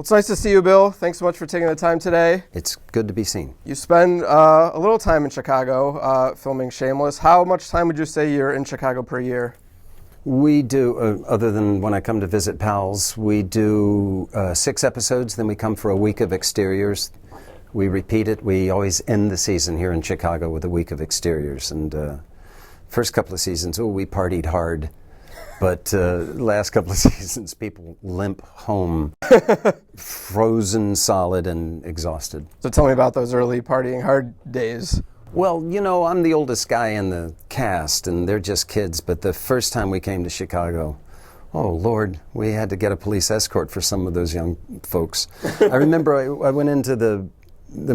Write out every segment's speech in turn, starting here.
It's nice to see you, Bill. Thanks so much for taking the time today. It's good to be seen. You spend a little time in Chicago filming Shameless. How much time would you say you're in Chicago per year? We do, other than when I come to visit pals, we do 6 episodes, then we come for a week of exteriors. We repeat it. We always end the season here in Chicago with a week of exteriors. And first couple of seasons, we partied hard. But last couple of seasons, people limp home, frozen solid and exhausted. So tell me about those early partying hard days. Well, you know, I'm the oldest guy in the cast, and they're just kids. But the first time we came to Chicago, oh, Lord, we had to get a police escort for some of those young folks. I remember I went into the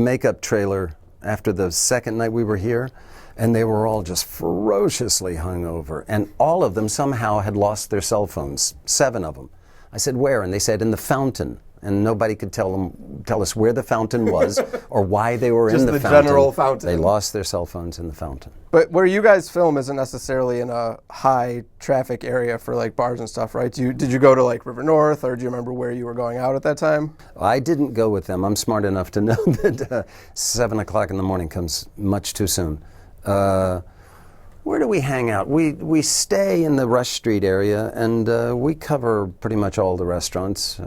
makeup trailer after the second night we were here, and they were all just ferociously hungover. And all of them somehow had lost their cell phones, 7 of them. I said, where? And they said, in the fountain. And nobody could tell us where the fountain was or why they were in the fountain. Just the general fountain. They lost their cell phones in the fountain. But where you guys film isn't necessarily in a high traffic area for like bars and stuff, right? Did you go to like River North, or do you remember where you were going out at that time? I didn't go with them. I'm smart enough to know that 7 o'clock in the morning comes much too soon. Where do we hang out? We stay in the Rush Street area, and we cover pretty much all the restaurants.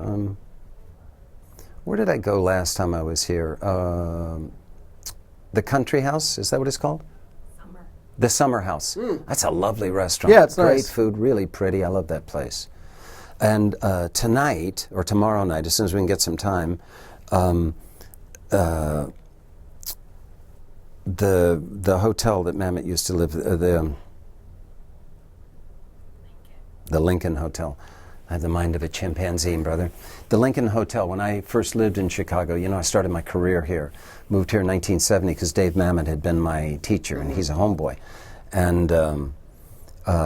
Where did I go last time I was here? The Country House, is that what it's called? Summer. The Summer House. That's a lovely restaurant. Yeah, it's great nice. Food, really pretty. I love that place. And tonight, or tomorrow night, as soon as we can get some time, the hotel that Mamet used to live, the Lincoln Hotel. I have the mind of a chimpanzee, brother. The Lincoln Hotel, when I first lived in Chicago, you know, I started my career here. Moved here in 1970 because Dave Mamet had been my teacher, and he's a homeboy. And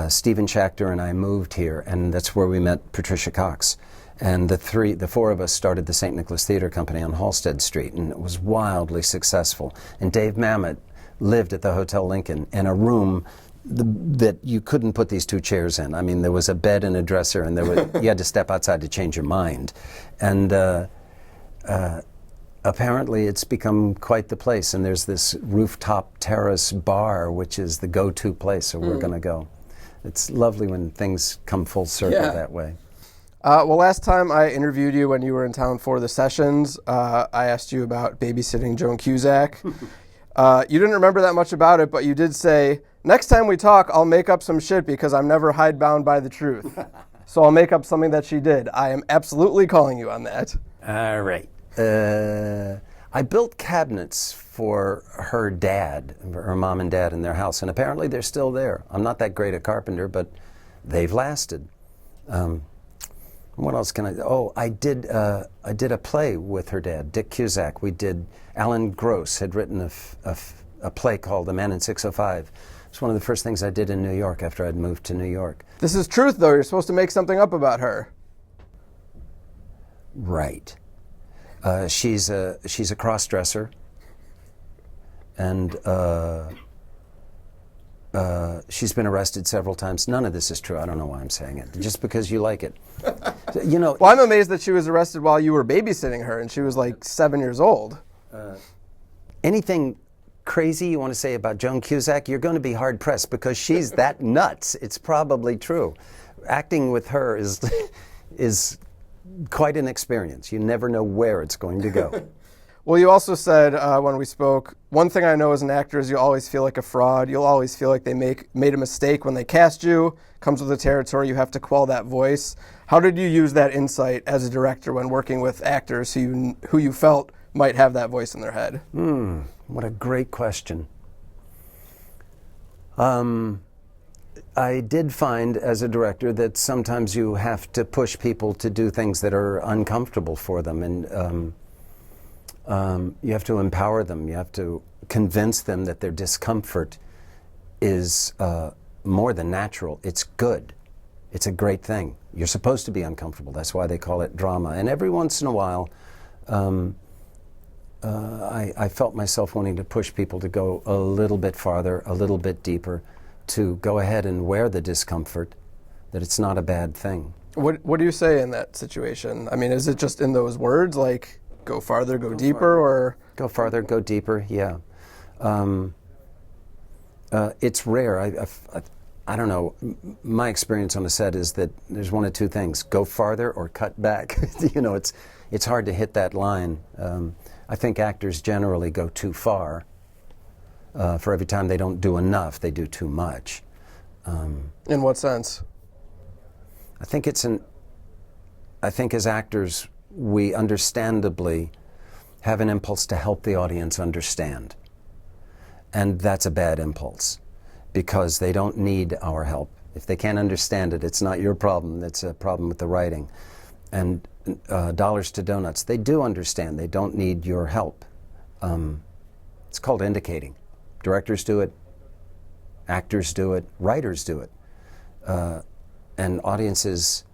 Stephen Schachter and I moved here, and that's where we met Patricia Cox. And the 4 of us started the St. Nicholas Theater Company on Halsted Street, and it was wildly successful. And Dave Mamet lived at the Hotel Lincoln in a room that you couldn't put these 2 chairs in. I mean, there was a bed and a dresser, and you had to step outside to change your mind. And apparently it's become quite the place, and there's this rooftop terrace bar, which is the go-to place, so we're going to go. It's lovely when things come full circle that way. Well, last time I interviewed you when you were in town for the sessions, I asked you about babysitting Joan Cusack. You didn't remember that much about it, but you did say, next time we talk, I'll make up some shit because I'm never hidebound by the truth. So I'll make up something that she did. I am absolutely calling you on that. All right. I built cabinets for her dad, her mom and dad in their house, and apparently they're still there. I'm not that great a carpenter, but they've lasted. What else can I do? Oh, I did a play with her dad, Dick Cusack. We did, Alan Gross had written a play called The Man in 605. It's one of the first things I did in New York after I'd moved to New York. This is truth, though. You're supposed to make something up about her. Right. She's a cross-dresser, and she's been arrested several times. None of this is true. I don't know why I'm saying it. Just because you like it. You know. Well, I'm amazed that she was arrested while you were babysitting her, and she was like 7 years old. Anything crazy you want to say about Joan Cusack, you're going to be hard-pressed because she's that nuts. It's probably true. Acting with her is quite an experience. You never know where it's going to go. Well, you also said when we spoke, one thing I know as an actor is you always feel like a fraud. You'll always feel like they made a mistake when they cast you. Comes with the territory. You have to quell that voice. How did you use that insight as a director when working with actors who you felt might have that voice in their head? What a great question. I did find as a director that sometimes you have to push people to do things that are uncomfortable for them, and you have to empower them. You have to convince them that their discomfort is more than natural. It's good. It's a great thing. You're supposed to be uncomfortable. That's why they call it drama. And every once in a while, I felt myself wanting to push people to go a little bit farther, a little bit deeper, to go ahead and wear the discomfort, that it's not a bad thing. What do you say in that situation? I mean, is it just in those words, like go farther, go deeper, or go farther, go deeper? Yeah, it's rare. I don't know. My experience on the set is that there's one of two things: go farther or cut back. You know, it's hard to hit that line. I think actors generally go too far. For every time they don't do enough, they do too much. In what sense? I think as actors, we understandably have an impulse to help the audience understand. And that's a bad impulse, because they don't need our help. If they can't understand it, it's not your problem, it's a problem with the writing. And dollars to donuts, they do understand, they don't need your help. It's called indicating. Directors do it, actors do it, writers do it. And audiences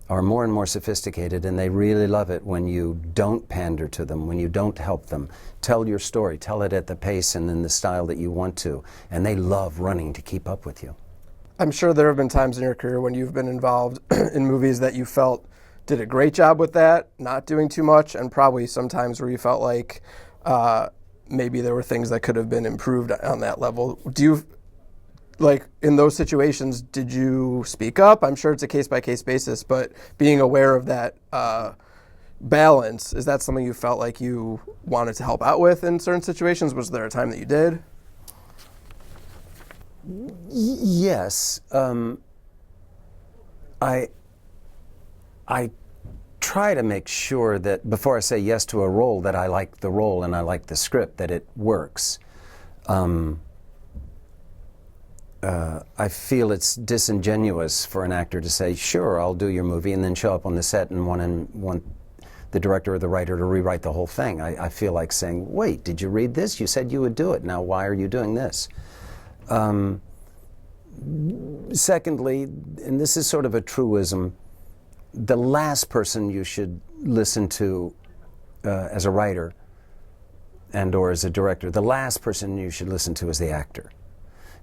are more and more sophisticated, and they really love it when you don't pander to them, when you don't help them. Tell your story, tell it at the pace and in the style that you want to, and they love running to keep up with you. I'm sure there have been times in your career when you've been involved in movies that you felt did a great job with that, not doing too much, and probably sometimes where you felt like maybe there were things that could have been improved on that level. Do you, like, in those situations, did you speak up? I'm sure it's a case-by-case basis, but being aware of that balance, is that something you felt like you wanted to help out with in certain situations? Was there a time that you did? Yes. I try to make sure that before I say yes to a role, that I like the role and I like the script, that it works. I feel it's disingenuous for an actor to say, sure, I'll do your movie, and then show up on the set and want the director or the writer to rewrite the whole thing. I feel like saying, wait, did you read this? You said you would do it. Now why are you doing this? Secondly, and this is sort of a truism, the last person you should listen to as a writer and or as a director, the last person you should listen to is the actor.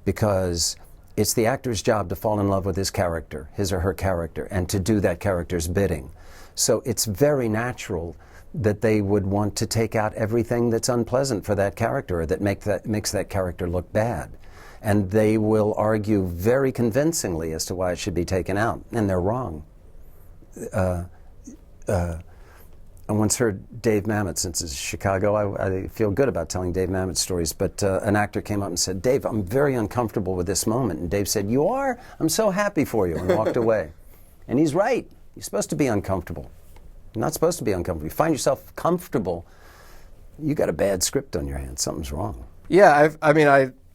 Because it's the actor's job to fall in love with his character, his or her character, and to do that character's bidding. So it's very natural that they would want to take out everything that's unpleasant for that character, or that makes that character look bad. And they will argue very convincingly as to why it should be taken out, and they're wrong. I once heard Dave Mamet, since it's Chicago, I feel good about telling Dave Mamet stories, but an actor came up and said, Dave, I'm very uncomfortable with this moment. And Dave said, you are? I'm so happy for you, and walked away. And he's right. You're supposed to be uncomfortable. You're not supposed to be uncomfortable. You find yourself comfortable, you got a bad script on your hands. Something's wrong. Yeah,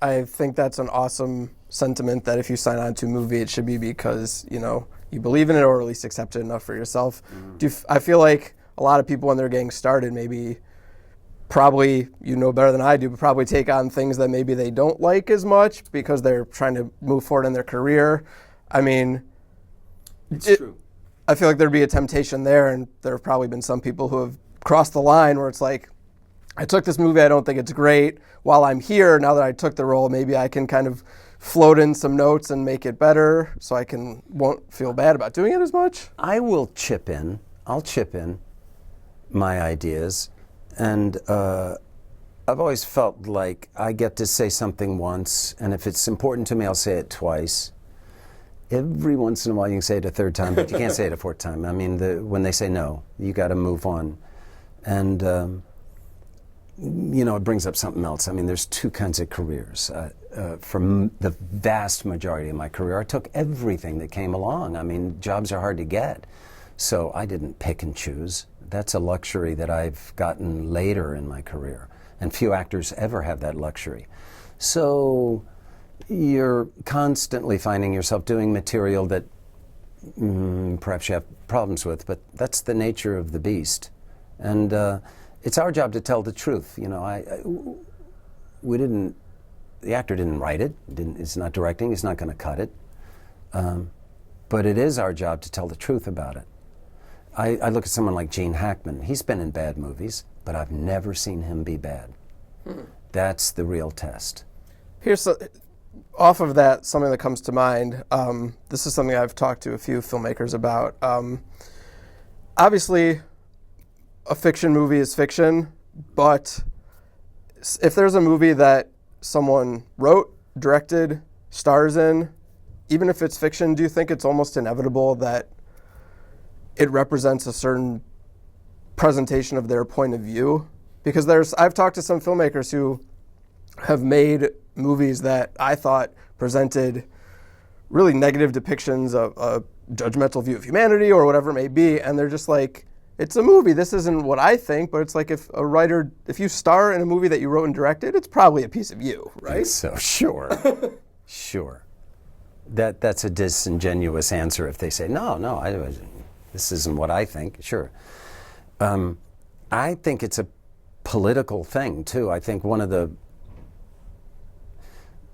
I think that's an awesome sentiment, that if you sign on to a movie, it should be because, you know, you believe in it, or at least accept it enough for yourself. I feel like a lot of people when they're getting started, maybe, probably, you know better than I do, but probably take on things that maybe they don't like as much because they're trying to move forward in their career. I mean, It's true. I feel like there'd be a temptation there, and there have probably been some people who have crossed the line where it's like, I took this movie, I don't think it's great. While I'm here, now that I took the role, maybe I can kind of float in some notes and make it better so I won't feel bad about doing it as much. I will chip in. I'll chip in my ideas. And I've always felt like I get to say something once, and if it's important to me, I'll say it twice. Every once in a while you can say it a third time, but you can't say it a fourth time. I mean, when they say no, you got to move on. And you know, it brings up something else. I mean, there's two kinds of careers. For the vast majority of my career, I took everything that came along. I mean, jobs are hard to get. So I didn't pick and choose. That's a luxury that I've gotten later in my career. And few actors ever have that luxury. So you're constantly finding yourself doing material that perhaps you have problems with, but that's the nature of the beast. And it's our job to tell the truth. You know, the actor didn't write it, it's not directing, he's not going to cut it. But it is our job to tell the truth about it. I look at someone like Gene Hackman. He's been in bad movies, but I've never seen him be bad. That's the real test. off of that, something that comes to mind, this is something I've talked to a few filmmakers about. Obviously, a fiction movie is fiction, but if there's a movie that someone wrote, directed, stars in, even if it's fiction, do you think it's almost inevitable that it represents a certain presentation of their point of view? Because I've talked to some filmmakers who have made movies that I thought presented really negative depictions of a judgmental view of humanity or whatever it may be, and they're just like, it's a movie. This isn't what I think, but it's like if you star in a movie that you wrote and directed, it's probably a piece of you, right? So sure, sure. That's a disingenuous answer if they say, no, this isn't what I think. Sure. I think it's a political thing too. I think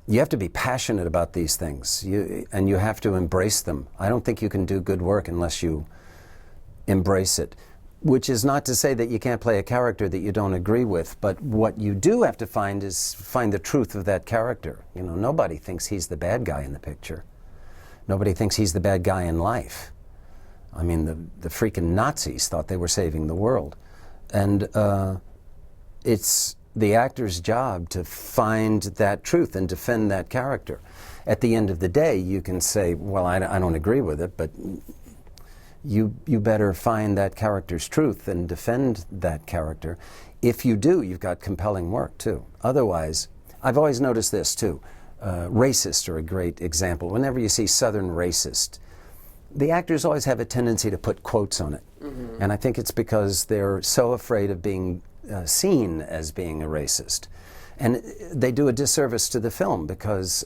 you have to be passionate about these things, and you have to embrace them. I don't think you can do good work unless you embrace it, which is not to say that you can't play a character that you don't agree with, but what you do have to find the truth of that character. Nobody thinks he's the bad guy in the picture. Nobody thinks he's the bad guy in life. I mean, the freaking Nazis thought they were saving the world. And it's the actor's job to find that truth and defend that character. At the end of the day, you can say, well, I don't agree with it, but you better find that character's truth and defend that character. If you do, you've got compelling work, too. Otherwise, I've always noticed this, too. Racists are a great example. Whenever you see Southern racist, the actors always have a tendency to put quotes on it. Mm-hmm. And I think it's because they're so afraid of being seen as being a racist. And they do a disservice to the film because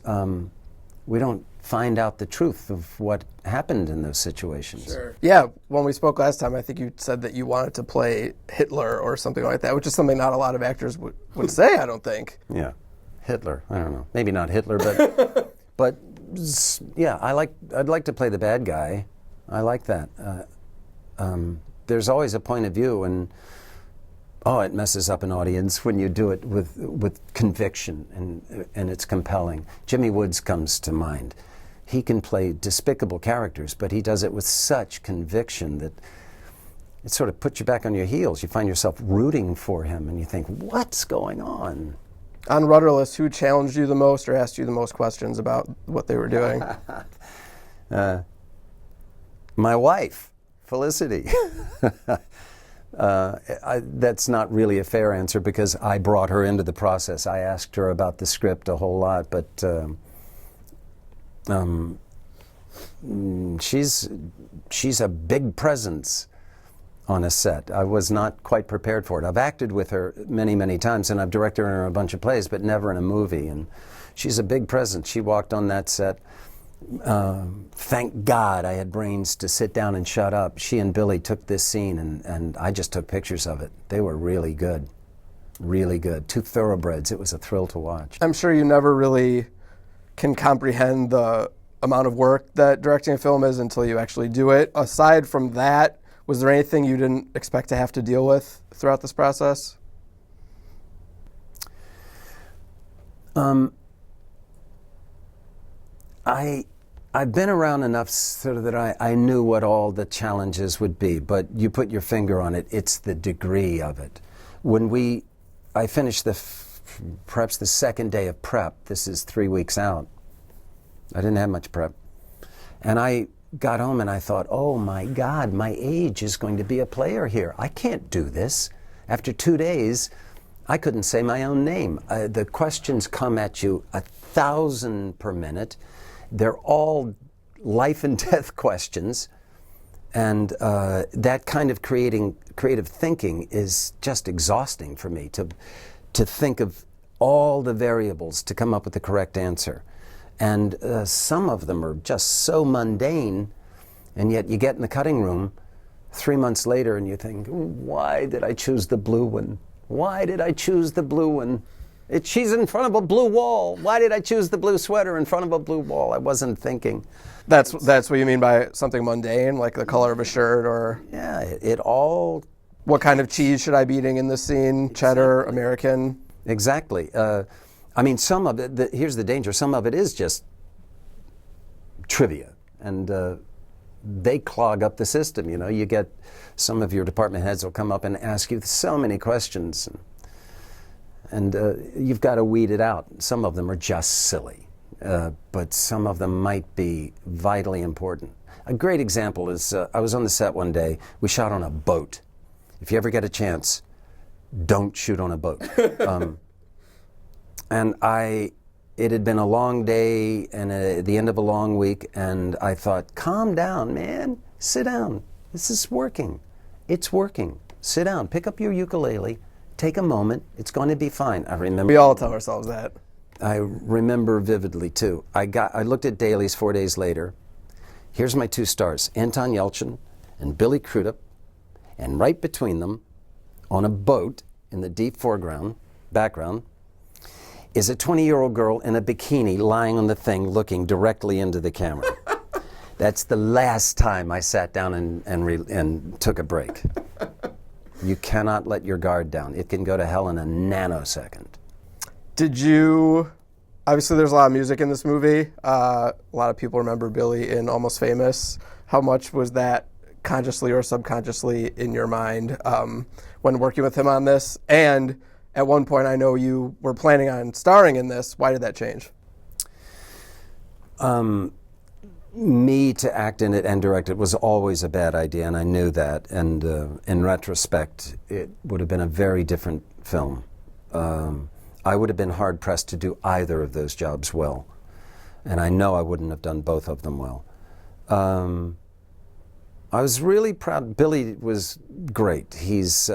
we don't find out the truth of what happened in those situations. Sure. Yeah, when we spoke last time, I think you said that you wanted to play Hitler or something like that, which is something not a lot of actors would say, I don't think. Yeah, Hitler. I don't know. Maybe not Hitler, but yeah, I'd like to play the bad guy. I like that. There's always a point of view, and it messes up an audience when you do it with conviction and it's compelling. Jimmy Woods comes to mind. He can play despicable characters, but he does it with such conviction that it sort of puts you back on your heels. You find yourself rooting for him, and you think, what's going on? On Rudderless, who challenged you the most or asked you the most questions about what they were doing? My wife, Felicity. That's not really a fair answer because I brought her into the process. I asked her about the script a whole lot, but she's a big presence on a set. I was not quite prepared for it. I've acted with her many, many times, and I've directed her in a bunch of plays, but never in a movie. And she's a big presence. She walked on that set. Thank God I had brains to sit down and shut up. She and Billy took this scene, and I just took pictures of it. They were really good. Really good. Two thoroughbreds. It was a thrill to watch. I'm sure you never really can comprehend the amount of work that directing a film is until you actually do it. Aside from that, was there anything you didn't expect to have to deal with throughout this process? I've been around enough so that I knew what all the challenges would be, but you put your finger on it. It's the degree of it. When I finished perhaps the second day of prep. This is 3 weeks out. I didn't have much prep. And I got home and I thought, oh my God, my age is going to be a player here. I can't do this. After 2 days, I couldn't say my own name. The questions come at you 1,000 per minute. They're all life and death questions. And that kind of creative thinking is just exhausting for me, to think of all the variables to come up with the correct answer. And some of them are just so mundane, and yet you get in the cutting room 3 months later and you think, why did I choose the blue one? Why did I choose the blue one? She's in front of a blue wall. Why did I choose the blue sweater in front of a blue wall? I wasn't thinking. That's what you mean by something mundane, like the color of a shirt, or... Yeah, it all... What kind of cheese should I be eating in this scene? Cheddar, American? Exactly. I mean, some of it, here's the danger, some of it is just trivia, and they clog up the system. You know, you get some of your department heads will come up and ask you so many questions, and you've got to weed it out. Some of them are just silly, but some of them might be vitally important. A great example is I was on the set one day. We shot on a boat. If you ever get a chance, don't shoot on a boat. And it had been a long day and the end of a long week, and I thought, calm down, man. Sit down. This is working. It's working. Sit down. Pick up your ukulele. Take a moment. It's going to be fine. I remember. We all tell ourselves that. I remember vividly, too. I looked at dailies 4 days later. Here's my 2 stars, Anton Yelchin and Billy Crudup, and right between them, on a boat in the deep background, is a 20-year-old girl in a bikini lying on the thing looking directly into the camera. That's the last time I sat down and took a break. You cannot let your guard down. It can go to hell in a nanosecond. Obviously there's a lot of music in this movie. A lot of people remember Billy in Almost Famous. How much was that consciously or subconsciously in your mind when working with him on this? And at one point, I know you were planning on starring in this. Why did that change? Me to act in it and direct it was always a bad idea, and I knew that. And in retrospect, it would have been a very different film. I would have been hard-pressed to do either of those jobs well. And I know I wouldn't have done both of them well. I was really proud. Billy was great. He's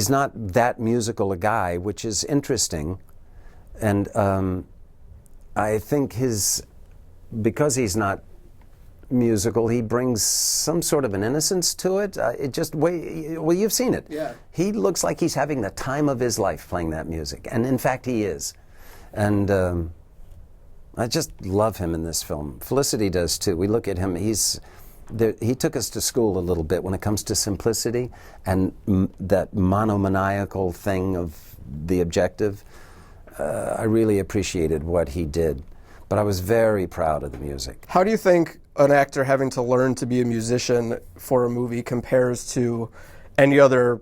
not that musical a guy, which is interesting. And I think because he's not musical, he brings some sort of an innocence to it. Well, you've seen it. Yeah. He looks like he's having the time of his life playing that music. And in fact, he is. And I just love him in this film. Felicity does too. We look at him, he took us to school a little bit when it comes to simplicity and that monomaniacal thing of the objective. I really appreciated what he did, but I was very proud of the music. How do you think an actor having to learn to be a musician for a movie compares to any other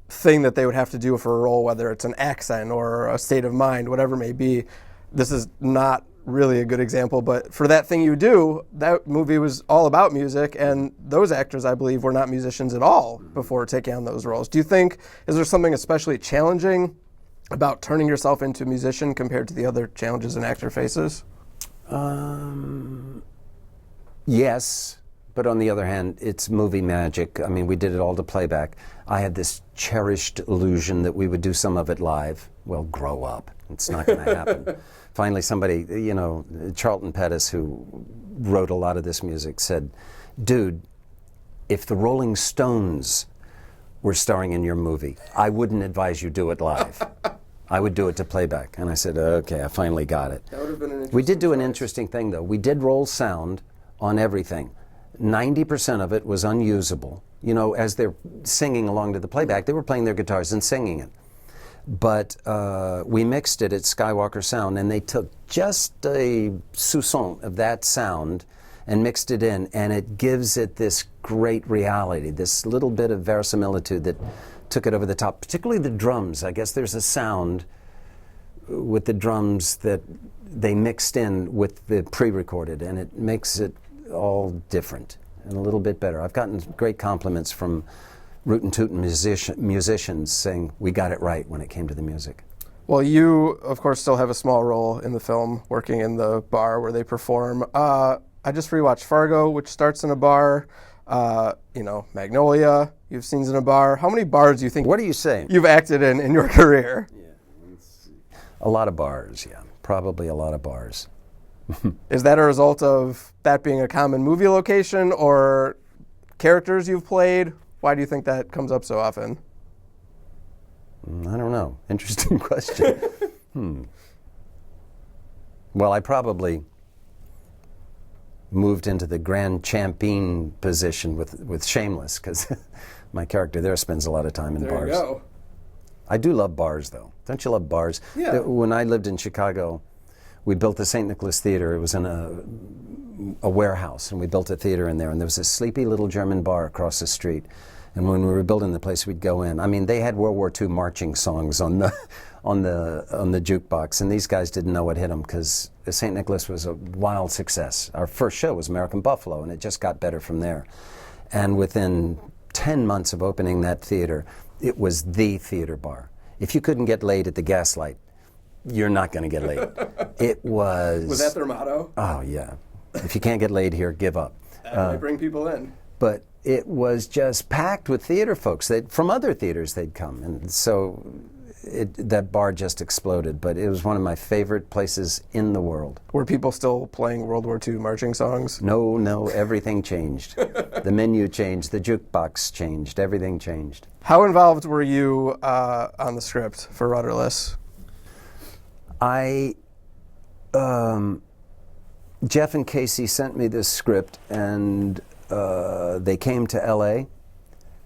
thing that they would have to do for a role, whether it's an accent or a state of mind, whatever it may be? This is not really a good example, but for that thing you do, that movie was all about music, and those actors, I believe, were not musicians at all before taking on those roles. Do you think, is there something especially challenging about turning yourself into a musician compared to the other challenges an actor faces? Yes, but on the other hand, it's movie magic. I mean, we did it all to playback. I had this cherished illusion that we would do some of it live. Well, grow up. It's not going to happen. Finally, somebody, Charlton Pettis, who wrote a lot of this music, said, dude, if the Rolling Stones were starring in your movie, I wouldn't advise you do it live. I would do it to playback. And I said, okay, I finally got it. That would have been an interesting We did do an choice. interesting thing, though. We did roll sound on everything. 90% of it was unusable. As they're singing along to the playback, they were playing their guitars and singing it. But we mixed it at Skywalker Sound, and they took just a soupçon of that sound and mixed it in, and it gives it this great reality, this little bit of verisimilitude that took it over the top, particularly the drums. I guess there's a sound with the drums that they mixed in with the pre-recorded, and it makes it all different and a little bit better. I've gotten great compliments from rootin' tootin' musicians saying we got it right when it came to the music. Well, you, of course, still have a small role in the film, working in the bar where they perform. I just rewatched Fargo, which starts in a bar. Magnolia, you've scenes in a bar. How many bars do you think What are you saying? you've acted in your career? A lot of bars, yeah. Probably a lot of bars. Is that a result of that being a common movie location or characters you've played? Why do you think that comes up so often? I don't know. Interesting question. Well, I probably moved into the grand champion position with Shameless, because my character there spends a lot of time in bars. There you go. I do love bars, though. Don't you love bars? Yeah. When I lived in Chicago, we built the St. Nicholas Theater. It was in a warehouse, and we built a theater in there. And there was a sleepy little German bar across the street. And when we were building the place, we'd go in. I mean, they had World War II marching songs on the jukebox, and these guys didn't know what hit them because St. Nicholas was a wild success. Our first show was American Buffalo, and it just got better from there. And within 10 months of opening that theater, it was the theater bar. If you couldn't get laid at the Gaslight, you're not going to get laid. It was... Was that their motto? Oh, yeah. If you can't get laid here, give up. They bring people in. But it was just packed with theater folks. From other theaters, they'd come. And so that bar just exploded. But it was one of my favorite places in the world. Were people still playing World War II marching songs? No, everything changed. The menu changed, the jukebox changed, everything changed. How involved were you on the script for Rudderless? Jeff and Casey sent me this script, and they came to LA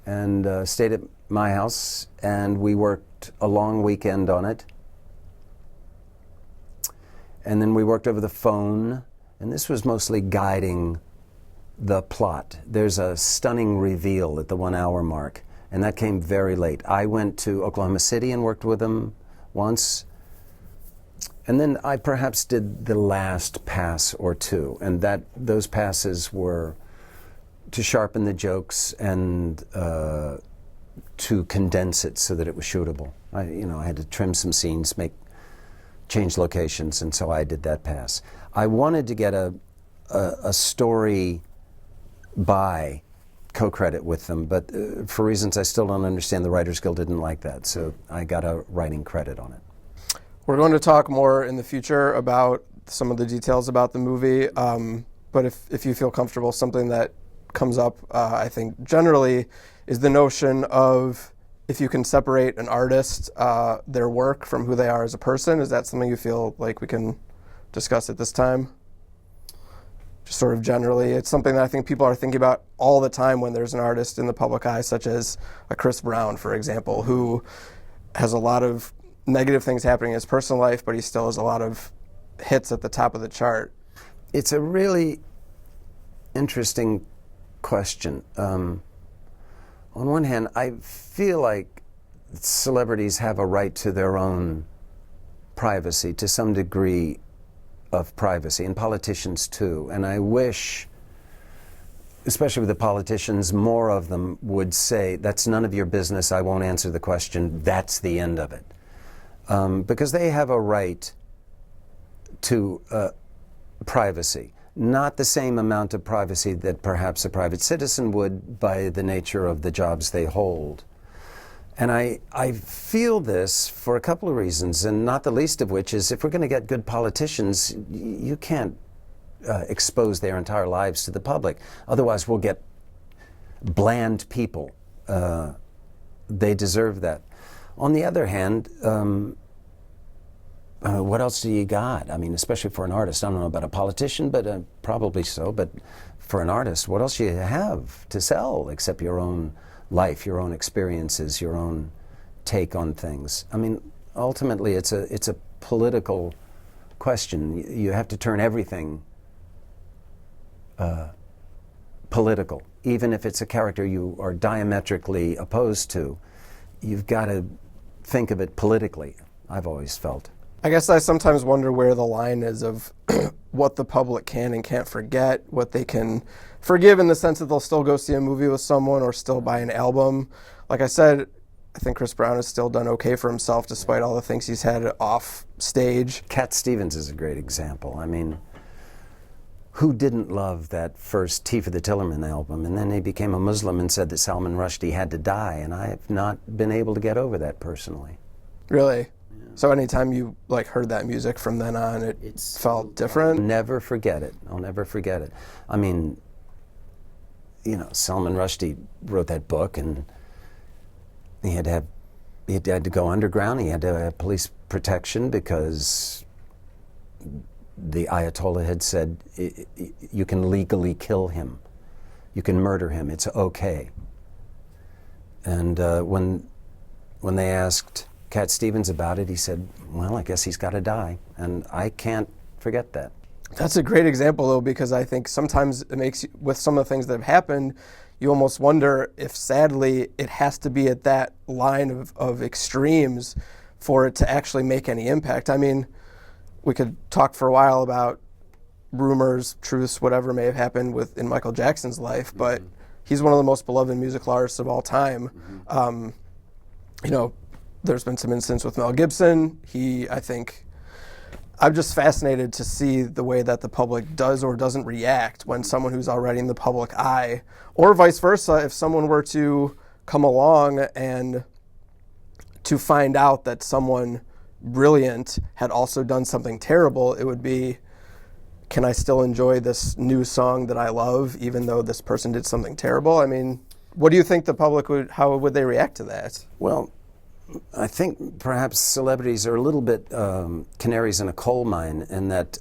and stayed at my house, and we worked a long weekend on it. And then we worked over the phone, and this was mostly guiding the plot. There's a stunning reveal at the 1 hour mark, and that came very late. I went to Oklahoma City and worked with them once. And then I perhaps did the last pass or two, and those passes were to sharpen the jokes and to condense it so that it was shootable. I had to trim some scenes, change locations, and so I did that pass. I wanted to get a story by co-credit with them, but for reasons I still don't understand, the Writers Guild didn't like that, so I got a writing credit on it. We're going to talk more in the future about some of the details about the movie, but if you feel comfortable, something that comes up, I think, generally, is the notion of if you can separate an artist, their work, from who they are as a person. Is that something you feel like we can discuss at this time? Just sort of generally, it's something that I think people are thinking about all the time when there's an artist in the public eye, such as a Chris Brown, for example, who has a lot of negative things happening in his personal life, but he still has a lot of hits at the top of the chart. It's a really interesting question. On one hand, I feel like celebrities have a right to their own privacy, to some degree of privacy, and politicians too. And I wish, especially with the politicians, more of them would say, that's none of your business, I won't answer the question, that's the end of it. Because they have a right to privacy. Not the same amount of privacy that perhaps a private citizen would by the nature of the jobs they hold. And I feel this for a couple of reasons, and not the least of which is if we're going to get good politicians, you can't expose their entire lives to the public. Otherwise, we'll get bland people. They deserve that. On the other hand, what else do you got? I mean, especially for an artist. I don't know about a politician, but probably so. But for an artist, what else do you have to sell except your own life, your own experiences, your own take on things? I mean, ultimately, it's a political question. You have to turn everything political, even if it's a character you are diametrically opposed to. You've got to think of it politically, I've always felt. I guess I sometimes wonder where the line is of what the public can and can't forget, what they can forgive in the sense that they'll still go see a movie with someone or still buy an album. Like I said, I think Chris Brown has still done okay for himself despite all the things he's had off stage. Cat Stevens is a great example. I mean, who didn't love that first Tea for the Tillerman album? And then he became a Muslim and said that Salman Rushdie had to die, and I have not been able to get over that personally. Really? Yeah. So anytime you heard that music from then on, it felt different? I'll never forget it. I'll never forget it. I mean, Salman Rushdie wrote that book, and he had to go underground. He had to have police protection because the Ayatollah had said, you can legally kill him. You can murder him. It's okay. And when they asked Cat Stevens about it, he said, well, I guess he's got to die. And I can't forget that. That's a great example, though, because I think sometimes it makes you, with some of the things that have happened, you almost wonder if, sadly, it has to be at that line of extremes for it to actually make any impact. I mean, we could talk for a while about rumors, truths, whatever may have happened in Michael Jackson's life, but he's one of the most beloved musical artists of all time. You know, there's been some incidents with Mel Gibson. I'm just fascinated to see the way that the public does or doesn't react when someone who's already in the public eye, or vice versa, if someone were to come along and to find out that someone brilliant had also done something terrible, it would be, can I still enjoy this new song that I love even though this person did something terrible? I mean, what do you think the public how would they react to that? Well, I think perhaps celebrities are a little bit canaries in a coal mine in that,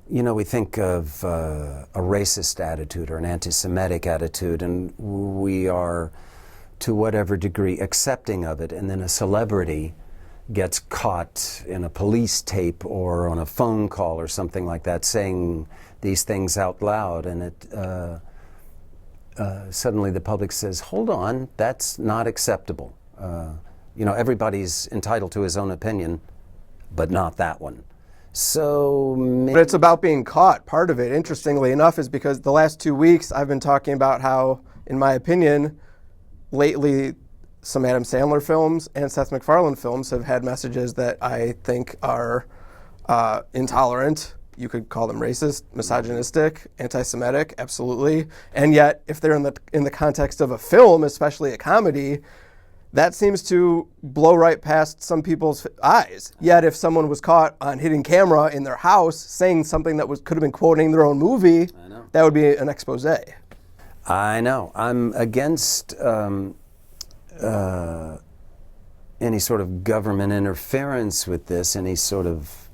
you know, we think of a racist attitude or an anti-Semitic attitude, and we are, to whatever degree, accepting of it, and then a celebrity gets caught in a police tape or on a phone call or something like that saying these things out loud, and it suddenly the public says, hold on, that's not acceptable. You know, everybody's entitled to his own opinion, but not that one. So But it's about being caught. Part of it, interestingly enough, is because the last 2 weeks I've been talking about how, in my opinion, lately some Adam Sandler films and Seth MacFarlane films have had messages that I think are intolerant. You could call them racist, misogynistic, anti-Semitic, absolutely. And yet, if they're in the context of a film, especially a comedy, that seems to blow right past some people's eyes. Yet, if someone was caught on hidden camera in their house saying something that could have been quoting their own movie, that would be an expose. I know. I'm against any sort of government interference with this, any sort of,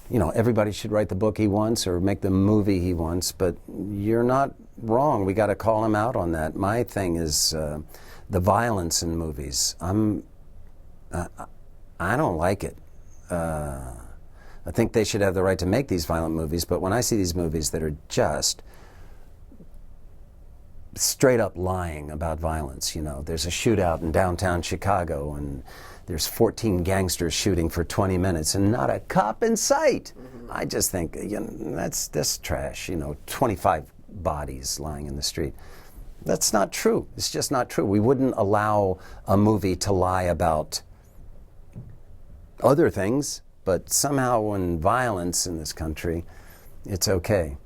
you know, everybody should write the book he wants or make the movie he wants, but you're not wrong. We got to call him out on that. My thing is the violence in movies. I don't like it. I think they should have the right to make these violent movies, but when I see these movies that are just straight up lying about violence, you know, there's a shootout in downtown Chicago and there's 14 gangsters shooting for 20 minutes and not a cop in sight. I just think, you know, that's trash, you know, 25 bodies lying in the street. That's not true. It's just not true. We wouldn't allow a movie to lie about other things, but somehow in violence in this country, it's okay.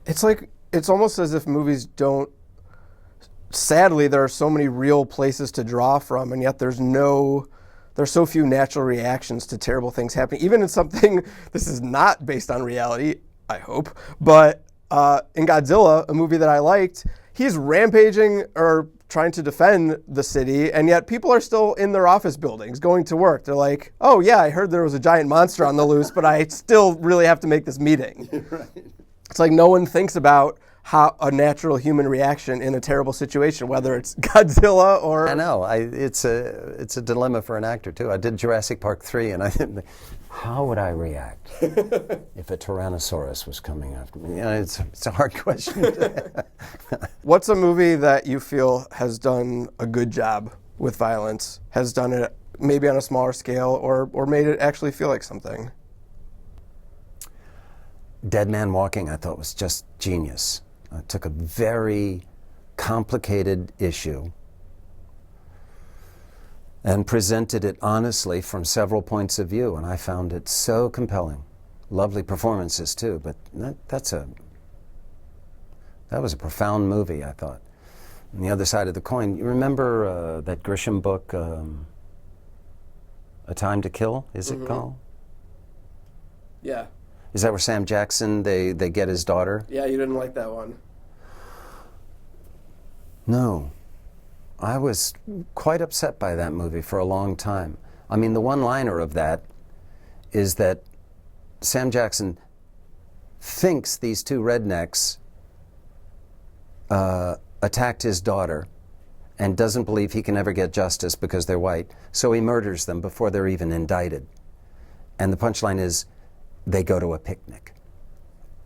It's almost as if movies don't, sadly, there are so many real places to draw from, and yet there's so few natural reactions to terrible things happening. Even in something, this is not based on reality, I hope, but in Godzilla, a movie that I liked, he's rampaging or trying to defend the city, and yet people are still in their office buildings going to work. They're like, oh yeah, I heard there was a giant monster on the loose, but I still really have to make this meeting. Right. It's like no one thinks about how a natural human reaction in a terrible situation, whether it's Godzilla or... I know. It's a dilemma for an actor, too. I did Jurassic Park 3, and I didn't think, how would I react if a Tyrannosaurus was coming after me? You know, it's a hard question. What's a movie that you feel has done a good job with violence, has done it maybe on a smaller scale, or made it actually feel like something? Dead Man Walking, I thought, was just genius. It took a very complicated issue and presented it honestly from several points of view, and I found it so compelling. Lovely performances too, but that was a profound movie, I thought. On the other side of the coin, you remember that Grisham book, A Time to Kill, is it called? Yeah. Is that where Sam Jackson, they get his daughter? Yeah, you didn't like that one. No. I was quite upset by that movie for a long time. I mean, the one-liner of that is that Sam Jackson thinks these two rednecks attacked his daughter, and doesn't believe he can ever get justice because they're white, so he murders them before they're even indicted. And the punchline is, they go to a picnic.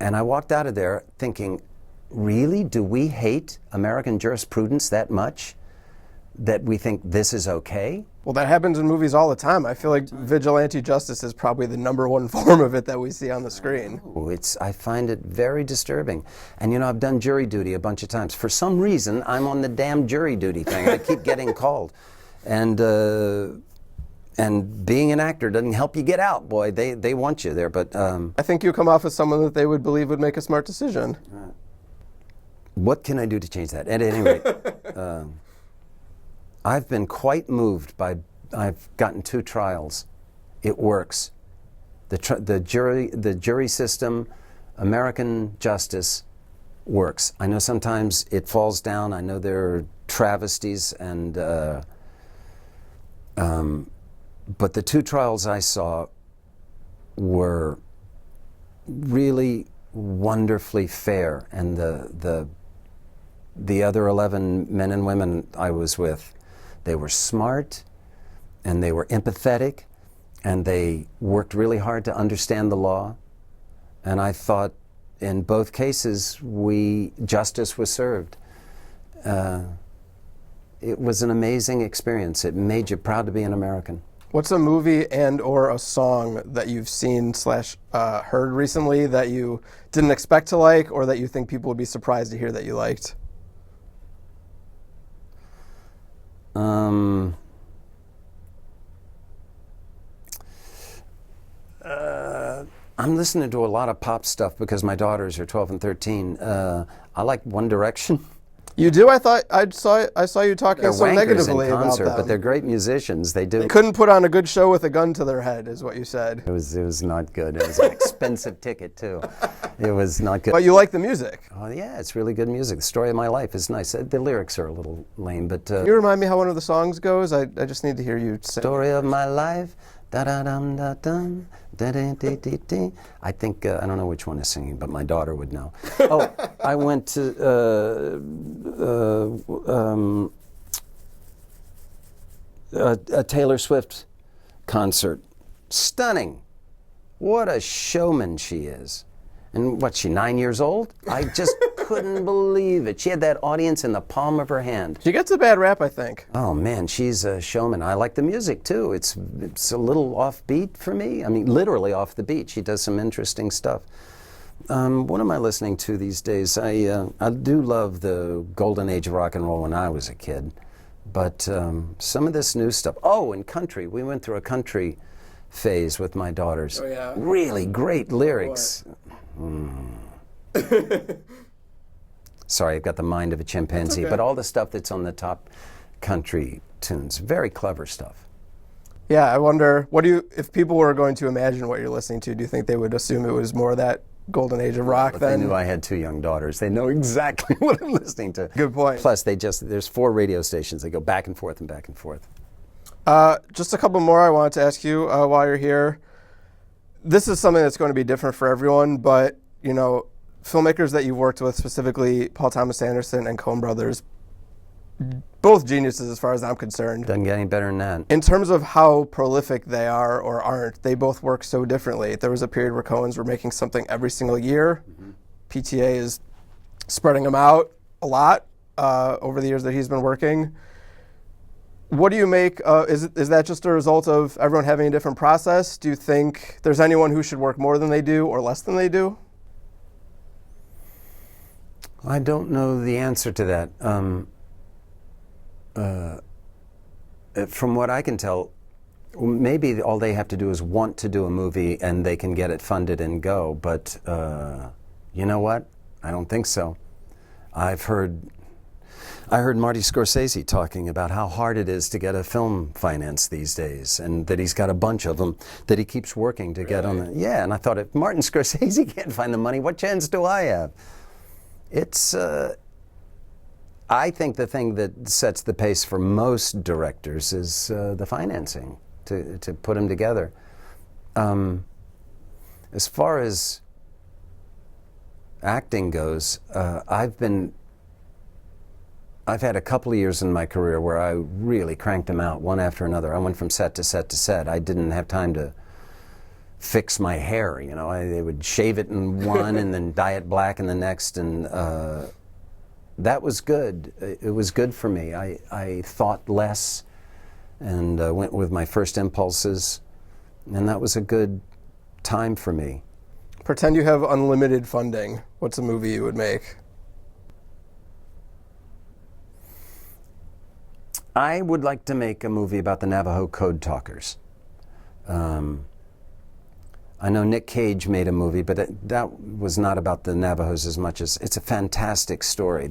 And I walked out of there thinking, really? Do we hate American jurisprudence that much that we think this is okay? Well, that happens in movies all the time. I feel like vigilante justice is probably the #1 form of it that we see on the screen. I find it very disturbing. And you know, I've done jury duty a bunch of times. For some reason, I'm on the damn jury duty thing. I keep getting called. And being an actor doesn't help you get out, boy. They want you there, but... I think you come off as someone that they would believe would make a smart decision. What can I do to change that? At any rate, I've been quite moved by... I've gotten 2 trials. It works. The jury system, American justice, works. I know sometimes it falls down. I know there are travesties and... but the 2 trials I saw were really wonderfully fair, and the other 11 men and women I was with, they were smart, and they were empathetic, and they worked really hard to understand the law. And I thought, in both cases, justice was served. It was an amazing experience. It made you proud to be an American. What's a movie and or a song that you've seen / heard recently that you didn't expect to like, or that you think people would be surprised to hear that you liked? I'm listening to a lot of pop stuff because my daughters are 12 and 13. I like One Direction. You do? I saw you talking They're so wankers negatively in concert, about them. but they're great musicians. They do. They couldn't put on a good show with a gun to their head, is what you said. It was not good. It was an expensive ticket too. It was not good. But you like the music. Oh yeah, it's really good music. The Story of My Life is nice. The lyrics are a little lame, but. Can you remind me how one of the songs goes? I just need to hear you sing. Story of my life. Da da dum da dum. Da da dee dee dee. I think I don't know which one is singing, but my daughter would know. Oh, I went to a Taylor Swift concert. Stunning. What a showman she is. And what's she, 9 years old? I just couldn't believe it. She had that audience in the palm of her hand. She gets a bad rap, I think. Oh man, she's a showman. I like the music too. It's a little offbeat for me. I mean, literally off the beat. She does some interesting stuff. What am I listening to these days? I do love the golden age of rock and roll when I was a kid. But some of this new stuff. Oh, and country. We went through a country phase with my daughters. Oh, yeah? Really great lyrics. Sorry, I've got the mind of a chimpanzee, okay. But all the stuff that's on the top country tunes, very clever stuff. Yeah, I wonder, if people were going to imagine what you're listening to, do you think they would assume it was more that golden age of rock If then? they knew I had 2 young daughters, they know exactly what I'm listening to. Good point. Plus, there's 4 radio stations. They go back and forth and back and forth. Just a couple more I wanted to ask you while you're here. This is something that's going to be different for everyone, but, you know, filmmakers that you've worked with, specifically Paul Thomas Anderson and Coen Brothers, both geniuses as far as I'm concerned. Doesn't get any better than that. In terms of how prolific they are or aren't, they both work so differently. There was a period where Coens were making something every single year. Mm-hmm. PTA is spreading them out a lot over the years that he's been working. What do you make? Is that just a result of everyone having a different process? Do you think there's anyone who should work more than they do or less than they do? I don't know the answer to that. From what I can tell, maybe all they have to do is want to do a movie and they can get it funded and go. But you know what? I don't think so. I heard Marty Scorsese talking about how hard it is to get a film financed these days, and that he's got a bunch of them that he keeps working to get on. Yeah, and I thought, if Martin Scorsese can't find the money, what chance do I have? It's. I think the thing that sets the pace for most directors is the financing to put them together. As far as acting goes, I've had a couple of years in my career where I really cranked them out one after another. I went from set to set to set. I didn't have time to fix my hair, you know. They would shave it in one and then dye it black in the next, and that was good. It was good for me. I thought less and went with my first impulses, and that was a good time for me. Pretend you have unlimited funding. What's a movie you would make? I would like to make a movie about the Navajo code talkers. I know Nick Cage made a movie, but that was not about the Navajos as much as it's a fantastic story.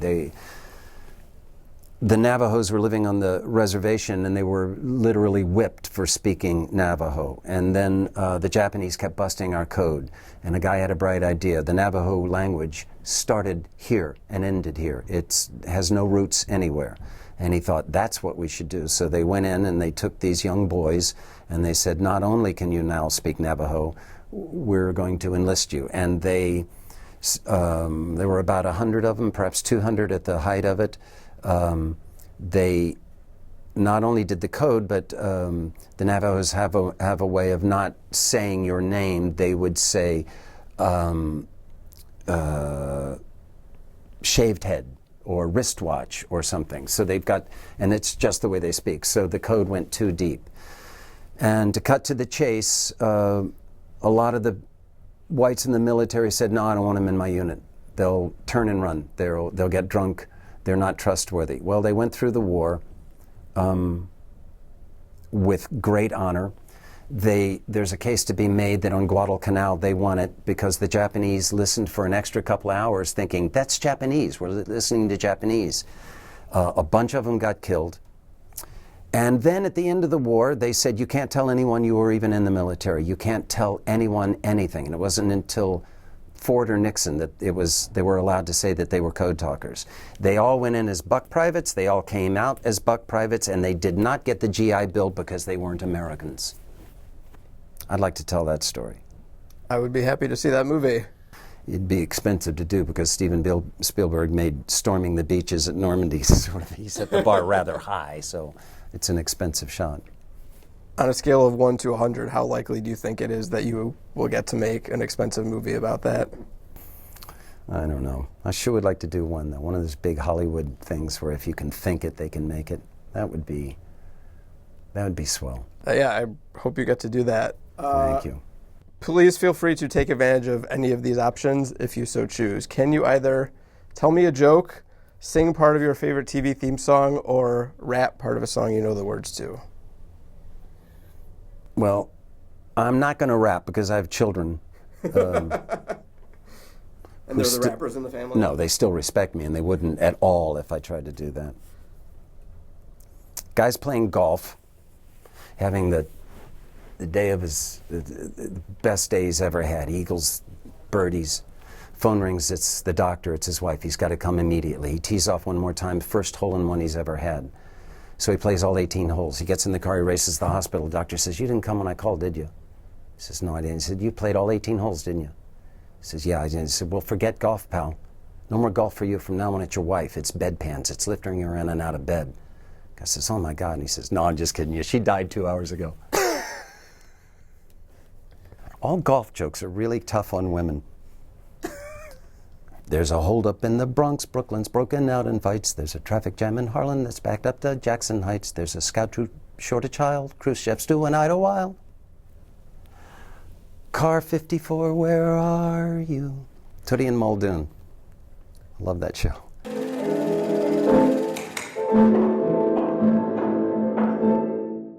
The Navajos were living on the reservation, and they were literally whipped for speaking Navajo. And then the Japanese kept busting our code, and a guy had a bright idea. The Navajo language started here and ended here. It has no roots anywhere. And he thought, that's what we should do. So they went in and they took these young boys and they said, not only can you now speak Navajo, we're going to enlist you. And there were about 100 of them, perhaps 200 at the height of it. They not only did the code, but the Navajos have a way of not saying your name. They would say shaved head or wristwatch or something. So they've got, and it's just the way they speak. So the code went too deep. And to cut to the chase, a lot of the whites in the military said, no, I don't want them in my unit. They'll turn and run. They'll get drunk. They're not trustworthy. Well, they went through the war with great honor. There's a case to be made that on Guadalcanal they won it because the Japanese listened for an extra couple of hours thinking, that's Japanese, we're listening to Japanese. A bunch of them got killed. And then at the end of the war, they said, you can't tell anyone you were even in the military. You can't tell anyone anything. And it wasn't until Ford or Nixon that they were allowed to say that they were code talkers. They all went in as buck privates, they all came out as buck privates, and they did not get the GI Bill because they weren't Americans. I'd like to tell that story. I would be happy to see that movie. It'd be expensive to do because Steven Spielberg made Storming the Beaches at Normandy he set the bar rather high, so it's an expensive shot. On a scale of 1 to 100, how likely do you think it is that you will get to make an expensive movie about that? I don't know. I sure would like to do one, though. One of those big Hollywood things where if you can think it, they can make it. That would be swell. Yeah, I hope you get to do that. Thank you. Please feel free to take advantage of any of these options if you so choose. Can you either tell me a joke, sing part of your favorite TV theme song, or rap part of a song you know the words to? Well, I'm not going to rap because I have children. And they're the rappers in the family? No, they still respect me, and they wouldn't at all if I tried to do that. Guy's playing golf, having the day of the best day he's ever had. Eagles, birdies. Phone rings, it's the doctor, it's his wife. He's got to come immediately. He tees off one more time, first hole-in-one he's ever had. So he plays all 18 holes. He gets in the car, he races to the hospital. The doctor says, you didn't come when I called, did you? He says, no, I didn't. He said, you played all 18 holes, didn't you? He says, yeah, I did. He said, well, forget golf, pal. No more golf for you from now on. It's your wife. It's bedpans. It's lifting her in and out of bed. I says, oh my God. And he says, no, I'm just kidding you. She died 2 hours ago. All golf jokes are really tough on women. There's a holdup in the Bronx. Brooklyn's broken out in fights. There's a traffic jam in Harlem that's backed up to Jackson Heights. There's a scout troop short a child. Khrushchev's doing Idlewild. Car 54, where are you? Tootie and Muldoon. I love that show.